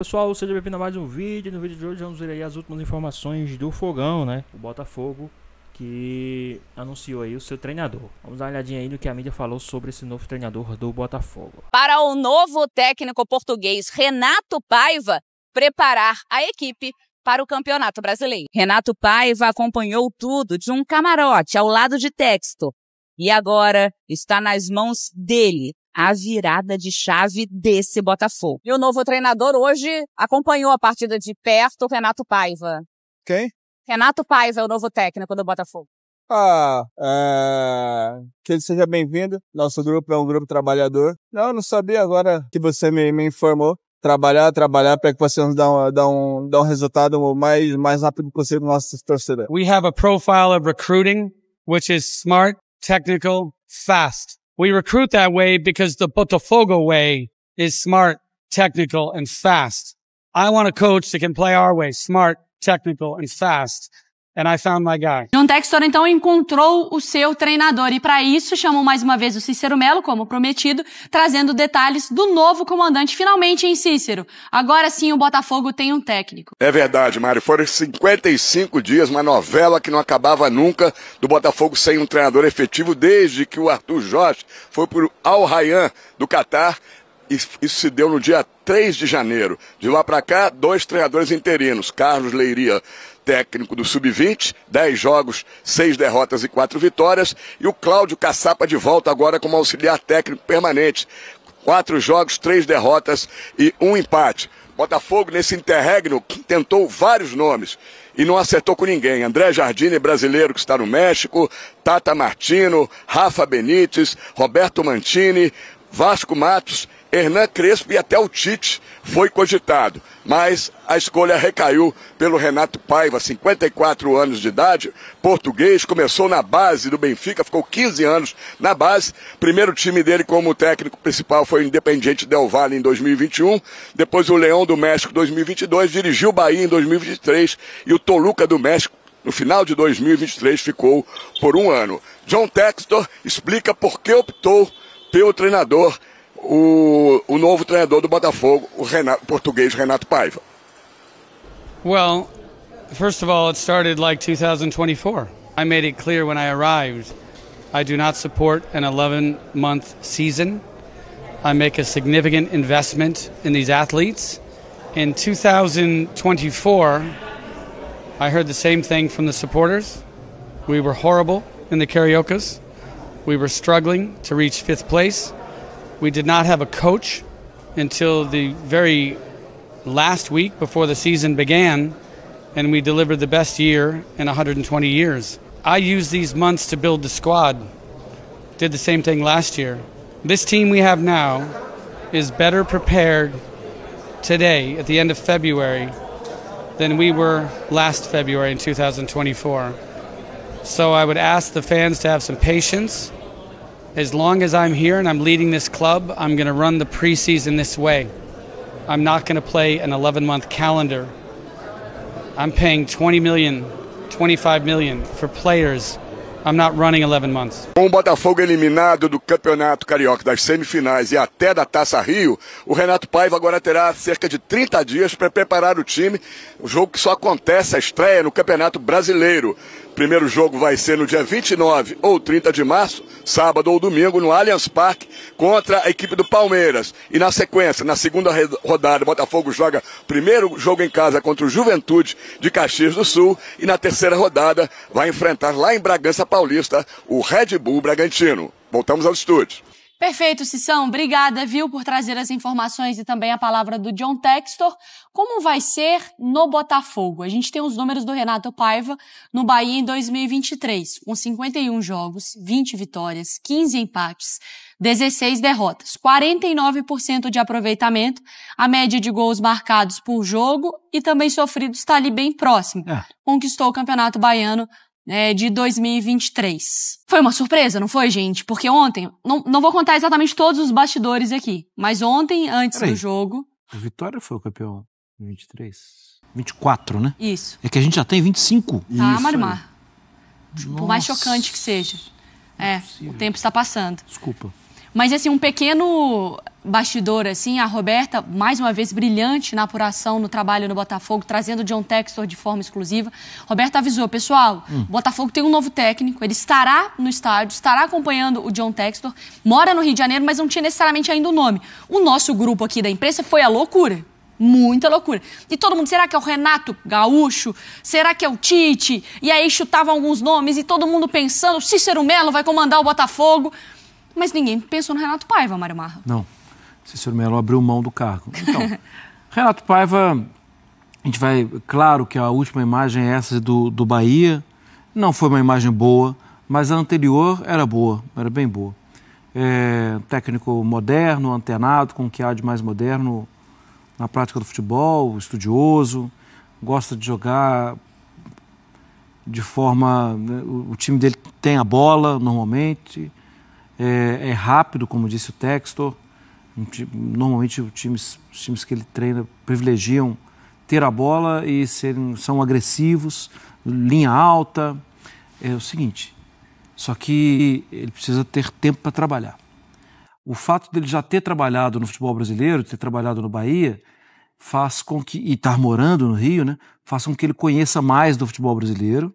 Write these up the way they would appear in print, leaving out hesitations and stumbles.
Pessoal, seja bem-vindo a mais um vídeo. No vídeo de hoje vamos ver aí as últimas informações do Fogão, né? O Botafogo, que anunciou aí o seu treinador. Vamos dar uma olhadinha aí no que a mídia falou sobre esse novo treinador do Botafogo. Para o novo técnico português Renato Paiva preparar a equipe para o Campeonato Brasileiro. Renato Paiva acompanhou tudo de um camarote ao lado de Textor. E agora está nas mãos dele a virada de chave desse Botafogo. E o novo treinador hoje acompanhou a partida de perto, o Renato Paiva. Quem? Renato Paiva é o novo técnico do Botafogo. Que ele seja bem-vindo. Nosso grupo é um grupo trabalhador. Não sabia, agora que você me informou. Trabalhar para que você nos dá um resultado o mais rápido possível no nosso torcedor. We have a profile of recruiting, which is smart, technical, fast. We recruit that way because the Botafogo way is smart, technical, and fast. I want a coach that can play our way, smart, technical, and fast. And I found my guy. John Textor, então, encontrou o seu treinador e, para isso, chamou mais uma vez o Cícero Melo, como prometido, trazendo detalhes do novo comandante. Finalmente, hein, Cícero? Agora sim o Botafogo tem um técnico. É verdade, Mário. Foram 55 dias, uma novela que não acabava nunca, do Botafogo sem um treinador efetivo, desde que o Arthur Jorge foi para o Al Rayyan do Catar. Isso se deu no dia 3 de janeiro. De lá para cá, 2 treinadores interinos. Carlos Leiria, técnico do Sub-20, 10 jogos, 6 derrotas e 4 vitórias. E o Cláudio Caçapa de volta agora como auxiliar técnico permanente. 4 jogos, 3 derrotas e 1 empate. Botafogo, nesse interregno, tentou vários nomes e não acertou com ninguém. André Jardine, brasileiro que está no México, Tata Martino, Rafa Benítez, Roberto Mantini, Vasco Matos, Hernan Crespo e até o Tite foi cogitado. Mas a escolha recaiu pelo Renato Paiva, 54 anos de idade, português, começou na base do Benfica, ficou 15 anos na base. Primeiro time dele como técnico principal foi o Independiente Del Valle em 2021, depois o Leão do México em 2022, dirigiu o Bahia em 2023 e o Toluca do México no final de 2023 ficou por 1 ano. John Textor explica por que optou pelo treinador, o novo treinador do Botafogo, o português Renato Paiva. Well, first of all, it started like 2024. I made it clear when I arrived, I do not support an 11-month season. I make a significant investment in these athletes. In 2024, I heard the same thing from the supporters. We were horrible in the Cariocas. We were struggling to reach 5th place. We did not have a coach until the very last week before the season began, and we delivered the best year in 120 years. I used these months to build the squad. Did the same thing last year. This team we have now is better prepared today at the end of February than we were last February in 2024. So I would ask the fans to have some patience. As long as I'm here and I'm leading this club, I'm going to run the preseason this way. I'm not going to play an 11-month calendar. I'm paying $20 million, $25 million for players. I'm not running 11 months. Com o Botafogo eliminado do Campeonato Carioca, das semifinais e até da Taça Rio, o Renato Paiva agora terá cerca de 30 dias para preparar o time. O jogo que só acontece, a estreia no Campeonato Brasileiro. O primeiro jogo vai ser no dia 29 ou 30 de março, sábado ou domingo, no Allianz Parque, contra a equipe do Palmeiras. E na sequência, na segunda rodada, o Botafogo joga o primeiro jogo em casa contra o Juventude de Caxias do Sul. E na terceira rodada, vai enfrentar lá em Bragança Paulista o Red Bull Bragantino. Voltamos ao estúdio. Perfeito, Cissão. Obrigada, viu, por trazer as informações e também a palavra do John Textor. Como vai ser no Botafogo? A gente tem os números do Renato Paiva no Bahia em 2023, com 51 jogos, 20 vitórias, 15 empates, 16 derrotas, 49% de aproveitamento, a média de gols marcados por jogo e também sofridos está ali bem próximo. Conquistou o Campeonato Baiano de 2023. Foi uma surpresa, não foi, gente? Porque ontem, não vou contar exatamente todos os bastidores aqui, mas ontem, antes do jogo... O Vitória foi o campeão em 23? 24, né? Isso. É que a gente já tem 25. Tá, Marimar. Por mais chocante que seja. O tempo está passando. Desculpa. Mas, assim, um pequeno bastidor, assim, a Roberta, mais uma vez, brilhante na apuração, no trabalho no Botafogo, trazendo o John Textor de forma exclusiva. Roberta avisou, pessoal, o Botafogo tem um novo técnico, ele estará no estádio, estará acompanhando o John Textor, mora no Rio de Janeiro, mas não tinha necessariamente ainda o nome. O nosso grupo aqui da imprensa foi a loucura. Muita loucura. E todo mundo, será que é o Renato Gaúcho? Será que é o Tite? E aí chutavam alguns nomes e todo mundo pensando, Cícero Melo vai comandar o Botafogo. Mas ninguém pensou no Renato Paiva, Mário Marra. Não. Cícero Melo abriu mão do cargo. Então, Renato Paiva, a gente vai... Claro que a última imagem é essa do Bahia. Não foi uma imagem boa, mas a anterior era boa, era bem boa. Técnico moderno, antenado, com o que há de mais moderno na prática do futebol, estudioso, gosta de jogar de forma... O time dele tem a bola, normalmente... É rápido, como disse o Textor. Normalmente os times que ele treina privilegiam ter a bola e são agressivos, linha alta. É o seguinte, só que ele precisa ter tempo para trabalhar. O fato dele já ter trabalhado no futebol brasileiro, ter trabalhado no Bahia, faz com que, e estar morando no Rio, né, faz com que ele conheça mais do futebol brasileiro.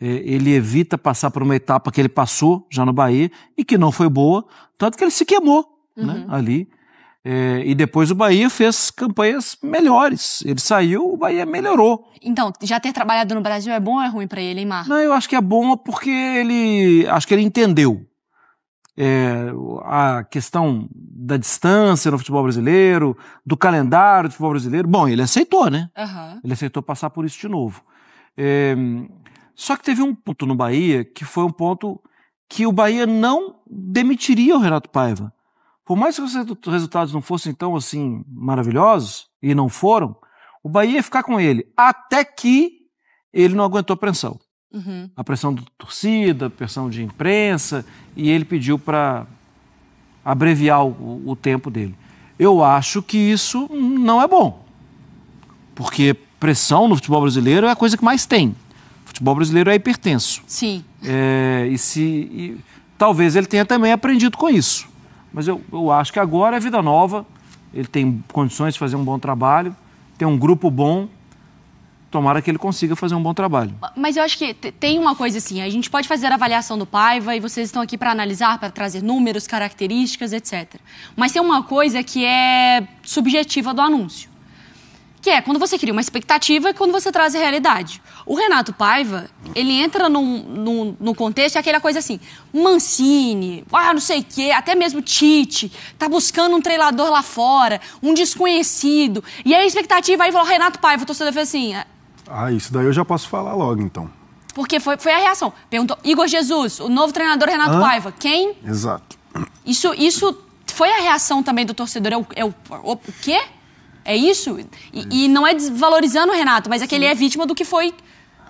Ele evita passar por uma etapa que ele passou já no Bahia e que não foi boa, tanto que ele se queimou, né, ali. E depois o Bahia fez campanhas melhores. Ele saiu, o Bahia melhorou. Então, já ter trabalhado no Brasil é bom ou é ruim para ele, hein, Mar? Não, eu acho que é bom porque acho que ele entendeu a questão da distância no futebol brasileiro, do calendário do futebol brasileiro. Bom, ele aceitou, né? Ele aceitou passar por isso de novo. Só que teve um ponto no Bahia que foi um ponto que o Bahia não demitiria o Renato Paiva. Por mais que os resultados não fossem tão assim maravilhosos, e não foram, o Bahia ia ficar com ele, até que ele não aguentou a pressão. A pressão da torcida, a pressão de imprensa, e ele pediu para abreviar o tempo dele. Eu acho que isso não é bom, porque pressão no futebol brasileiro é a coisa que mais tem. O futebol brasileiro é hipertenso. Sim. Talvez ele tenha também aprendido com isso. Mas eu acho que agora é vida nova, ele tem condições de fazer um bom trabalho, tem um grupo bom, tomara que ele consiga fazer um bom trabalho. Mas eu acho que tem uma coisa assim, a gente pode fazer a avaliação do Paiva e vocês estão aqui para analisar, para trazer números, características, etc. Mas tem uma coisa que é subjetiva do anúncio, que é quando você cria uma expectativa e quando você traz a realidade. O Renato Paiva, ele entra num contexto, é aquela coisa assim, Mancini, não sei o quê, até mesmo Tite, tá buscando um treinador lá fora, um desconhecido, e aí a expectativa aí falou, Renato Paiva, o torcedor fez assim... isso daí eu já posso falar logo, então. Porque foi a reação. Perguntou, Igor Jesus, o novo treinador Renato Paiva, quem? Exato. Isso foi a reação também do torcedor, o quê? É isso? E não é desvalorizando o Renato, mas é que ele é vítima do que foi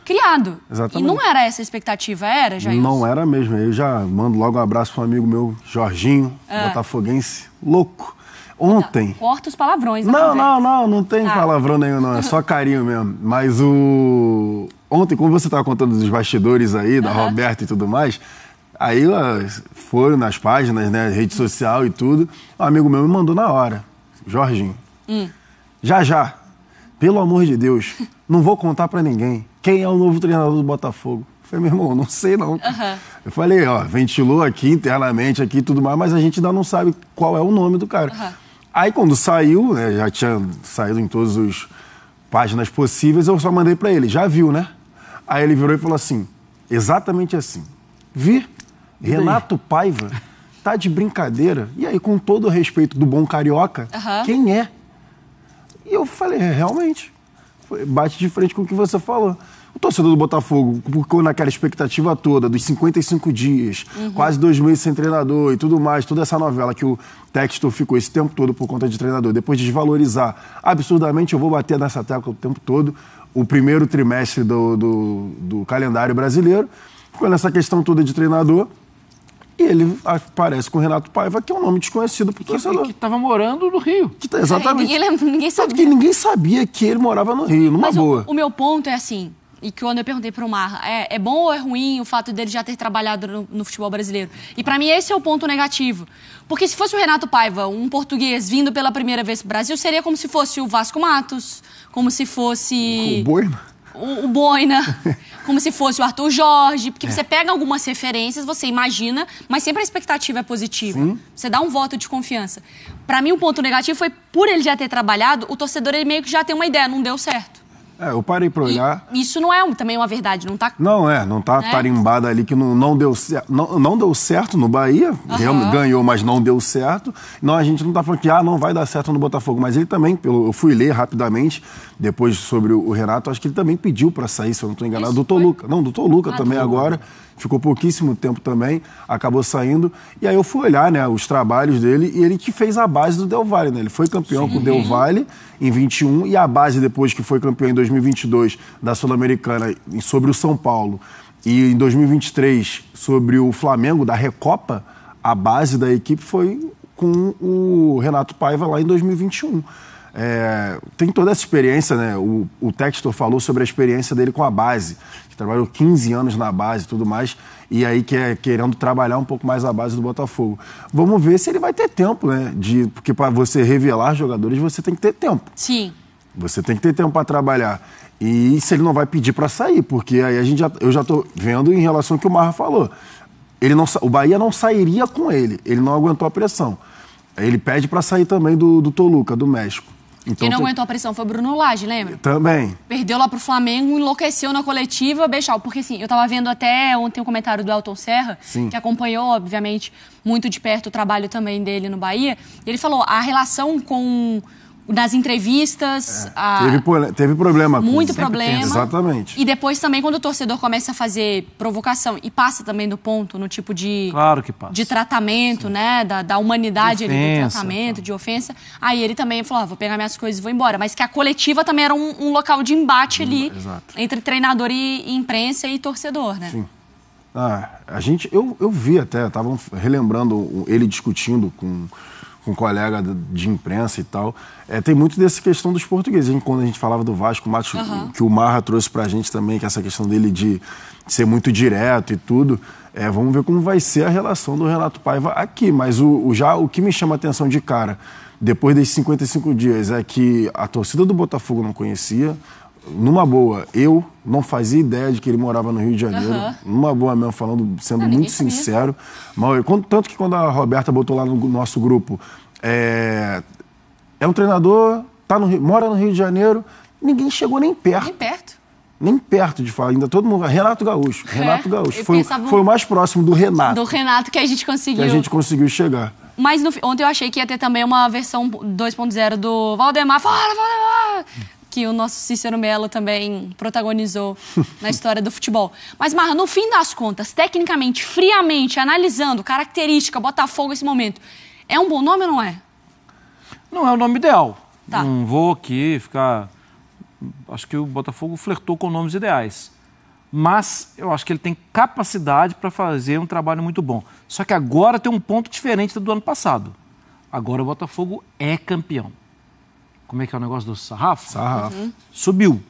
criado. Exatamente. E não era essa a expectativa, era, Jair? Não era mesmo. Eu já mando logo um abraço para um amigo meu, Jorginho, botafoguense, louco. Ontem... Corta os palavrões. Não tem palavrão nenhum, não. É só carinho mesmo. Mas ontem, como você estava contando dos bastidores aí, da Roberta e tudo mais, aí foram nas páginas, né, rede social e tudo, um amigo meu me mandou na hora, Jorginho. Já, pelo amor de Deus, não vou contar pra ninguém quem é o novo treinador do Botafogo. Eu falei, meu irmão, não sei não. Eu falei, ventilou aqui internamente, aqui e tudo mais, mas a gente ainda não sabe qual é o nome do cara. Aí quando saiu, né, já tinha saído em todas as páginas possíveis, eu só mandei pra ele, já viu, né? Aí ele virou e falou assim, exatamente assim, Renato Paiva, tá de brincadeira? E aí, com todo o respeito do bom carioca, quem é? E eu falei, realmente, bate de frente com o que você falou. O torcedor do Botafogo ficou naquela expectativa toda dos 55 dias, quase 2 meses sem treinador e tudo mais, toda essa novela que o Textor ficou esse tempo todo por conta de treinador, depois de desvalorizar absurdamente, eu vou bater nessa tecla o tempo todo, o primeiro trimestre do calendário brasileiro, ficou nessa questão toda de treinador. E ele aparece com o Renato Paiva, que é um nome desconhecido pro torcedor. Que estava morando no Rio. Exatamente. Ninguém sabia. Porque ninguém sabia que ele morava no Rio, numa boa. O meu ponto é assim, e que quando eu perguntei pro Marra, é bom ou é ruim o fato dele já ter trabalhado no futebol brasileiro? E pra mim esse é o ponto negativo. Porque se fosse o Renato Paiva, um português vindo pela primeira vez pro Brasil, seria como se fosse o Vasco Matos, como se fosse... O Boina? O Boina, como se fosse o Arthur Jorge, porque você pega algumas referências, você imagina, mas sempre a expectativa é positiva. Sim. Você dá um voto de confiança. Pra mim, um ponto negativo foi, por ele já ter trabalhado, o torcedor ele meio que já tem uma ideia, não deu certo. Eu parei pra olhar. E isso não é também uma verdade, não tá... Não tá tarimbada ali que não deu certo. Não deu certo no Bahia, ganhou, mas não deu certo. Não, a gente não tá falando que não vai dar certo no Botafogo, mas ele também, eu fui ler rapidamente, depois sobre o Renato, acho que ele também pediu pra sair, se eu não tô enganado, do Toluca. Não, do Toluca também agora. Ficou pouquíssimo tempo também, acabou saindo. E aí eu fui olhar, né, os trabalhos dele, e ele que fez a base do Del Valle, né? Ele foi campeão com o Del Valle em 21, e a base depois que foi campeão em 2022 da Sul-Americana sobre o São Paulo, e em 2023 sobre o Flamengo, da Recopa, a base da equipe foi com o Renato Paiva lá em 2021. Tem toda essa experiência, né? O Textor falou sobre a experiência dele com a base, que trabalhou 15 anos na base e tudo mais, e aí querendo trabalhar um pouco mais a base do Botafogo. Vamos ver se ele vai ter tempo, né? Porque para você revelar jogadores, você tem que ter tempo. Sim. Você tem que ter tempo para trabalhar. E se ele não vai pedir para sair, porque aí eu já estou vendo em relação ao que o Marra falou. O Bahia não sairia com ele não aguentou a pressão. Ele pede para sair também do Toluca, do México. Então, quem não aguentou a pressão foi o Bruno Lage, lembra? Também. Perdeu lá pro Flamengo, enlouqueceu na coletiva, Bechal. Porque assim, eu tava vendo até ontem um comentário do Elton Serra, que acompanhou, obviamente, muito de perto o trabalho também dele no Bahia. E ele falou, a relação nas entrevistas... Teve problema. Muito problema. Exatamente. E depois também, quando o torcedor começa a fazer provocação e passa também do ponto no tipo de... Claro que passa. De tratamento, né? Da humanidade ali do tratamento, de ofensa. Aí ele também falou, vou pegar minhas coisas e vou embora. Mas que a coletiva também era um local de embate ali entre treinador e imprensa e torcedor, né? Sim. Eu vi até, estavam relembrando ele discutindo com um colega de imprensa e tal. Tem muito dessa questão dos portugueses. Quando a gente falava do Vasco, que o Marra trouxe pra gente também, que essa questão dele de ser muito direto e tudo. Vamos ver como vai ser a relação do Renato Paiva aqui. Mas o que me chama a atenção de cara, depois desses 55 dias, é que a torcida do Botafogo não conhecia. Numa boa, eu não fazia ideia de que ele morava no Rio de Janeiro. Numa boa mesmo, sendo muito sincero. Tanto que quando a Roberta botou lá no nosso grupo, é um treinador, mora no Rio de Janeiro, ninguém chegou nem perto. Nem perto de falar, ainda todo mundo... Renato Gaúcho. Foi o mais próximo do Renato. Do Renato que a gente conseguiu. Chegar. Mas ontem eu achei que ia ter também uma versão 2.0 do Valdemar. Fala, Valdemar! Que o nosso Cícero Melo também protagonizou na história do futebol. Mas, Marra, no fim das contas, tecnicamente, friamente, analisando característica, Botafogo nesse momento, é um bom nome ou não é? Não é o nome ideal. Não vou aqui ficar... Acho que o Botafogo flertou com nomes ideais. Mas eu acho que ele tem capacidade para fazer um trabalho muito bom. Só que agora tem um ponto diferente do ano passado. Agora o Botafogo é campeão. Como é que é o negócio do sarrafo? Subiu.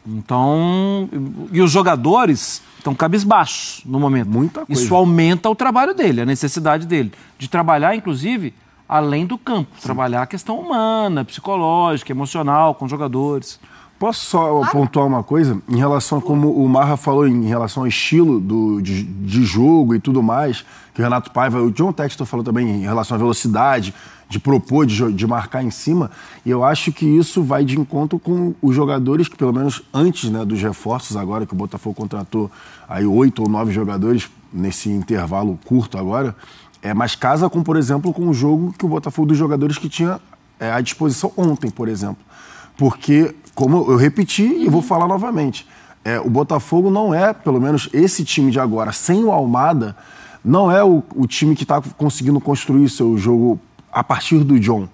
Então, e os jogadores estão cabisbaixos no momento. Muita coisa. Isso aumenta o trabalho dele, a necessidade dele. De trabalhar, inclusive, além do campo. Trabalhar a questão humana, psicológica, emocional, com os jogadores. Posso só pontuar uma coisa? Em relação a como o Marra falou, em relação ao estilo de jogo e tudo mais, que o Renato Paiva, o John Textor falou também em relação à velocidade, de propor, de marcar em cima, e eu acho que isso vai de encontro com os jogadores que, pelo menos antes, né, dos reforços agora, que o Botafogo contratou aí 8 ou 9 jogadores nesse intervalo curto agora, mas casa com, por exemplo, com o jogo que o Botafogo dos jogadores que tinha à disposição ontem, por exemplo. Porque, como eu repeti e vou falar novamente, o Botafogo não é, pelo menos esse time de agora, sem o Almada, não é o time que está conseguindo construir seu jogo a partir do John,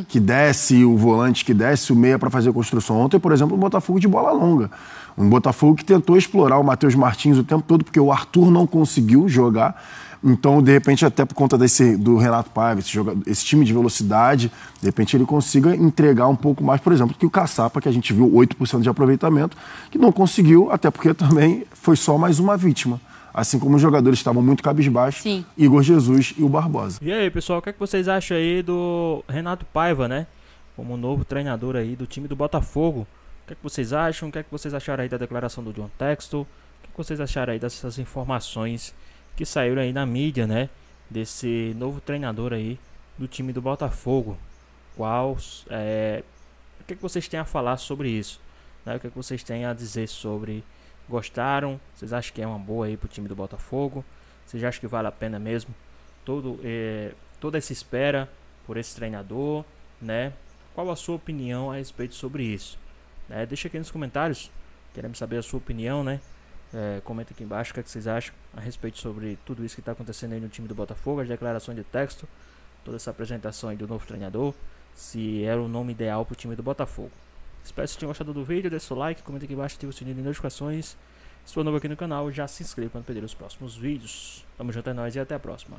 que desce o volante, que desce o meia para fazer a construção. Ontem, por exemplo, um Botafogo de bola longa. Um Botafogo que tentou explorar o Matheus Martins o tempo todo, porque o Arthur não conseguiu jogar, Então, de repente, até por conta do Renato Paiva, esse time de velocidade, de repente ele consiga entregar um pouco mais, por exemplo, que o Caçapa, que a gente viu 8% de aproveitamento, que não conseguiu, até porque também foi só mais uma vítima. Assim como os jogadores estavam muito cabisbaixos, Sim. Igor Jesus e o Barbosa. E aí, pessoal, o que é que vocês acham aí do Renato Paiva, né? Como novo treinador aí do time do Botafogo. O que é que vocês acham? O que é que vocês acharam aí da declaração do John Textor? O que é que vocês acharam aí dessas informações que saíram aí na mídia, né? Desse novo treinador aí do time do Botafogo. O que é que vocês têm a falar sobre isso? Né? O que é que vocês têm a dizer sobre... Gostaram? Vocês acham que é uma boa aí pro time do Botafogo? Vocês acham que vale a pena mesmo toda essa espera por esse treinador, né? Qual a sua opinião a respeito sobre isso? Deixa aqui nos comentários, queremos saber a sua opinião, né? Comenta aqui embaixo o que, é que vocês acham a respeito sobre tudo isso que está acontecendo aí no time do Botafogo, as declarações de texto, toda essa apresentação aí do novo treinador, se era o nome ideal pro time do Botafogo. Espero que vocês tenham gostado do vídeo, deixa o like, comenta aqui embaixo, ativa o sininho de notificações. Se for novo aqui no canal, já se inscreva para não perder os próximos vídeos. Tamo junto, é nóis e até a próxima.